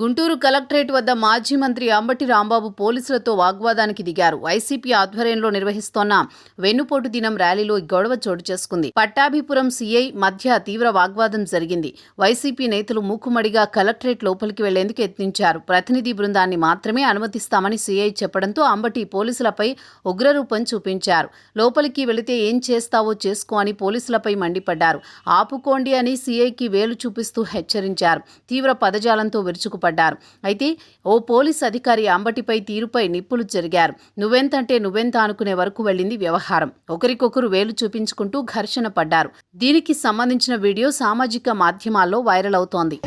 Guntur collectorate వద్ద మాజీ మంత్రి అంబటి రాంబాబు పోలీసులతో వాగ్వాదానికి దిగారు. వైసీపీ ఆధ్వర్యంలో నిర్వహిస్తోన్న వెన్నుపోటు దినం ర్యాలీలో గొడవ చోటు చేసుకుంది. పట్టాభిపురం సీఐ మధ్య తీవ్ర వాగ్వాదం జరిగింది. వైసీపీ నేతలు మూకుమ్మడిగా కలెక్టరేట్ లోపలికి వెళ్లేందుకు యత్నించారు. ప్రతినిధి బృందాన్ని మాత్రమే అనుమతిస్తామని సీఐ చెప్పడంతో అంబటి పోలీసులపై ఉగ్రరూపం చూపించారు. లోపలికి వెళితే ఏం చేస్తావో చేసుకో అని పోలీసులపై మండిపడ్డారు. ఆపుకోండి అని సీఐకి వేలు చూపిస్తూ హెచ్చరించారు. తీవ్ర పదజాలంతో విరుచుకుపడ్డారు. అయితే ఓ పోలీస్ అధికారి అంబటిపై తీరుపై నిప్పులు చెరిగారు. నువ్వెంతంటే నువ్వెంత అనుకునే వరకు వెళ్లింది వ్యవహారం. ఒకరికొకరు వేలు చూపించుకుంటూ ఘర్షణ పడ్డారు. దీనికి సంబంధించిన వీడియో సామాజిక మాధ్యమాల్లో వైరల్ అవుతోంది.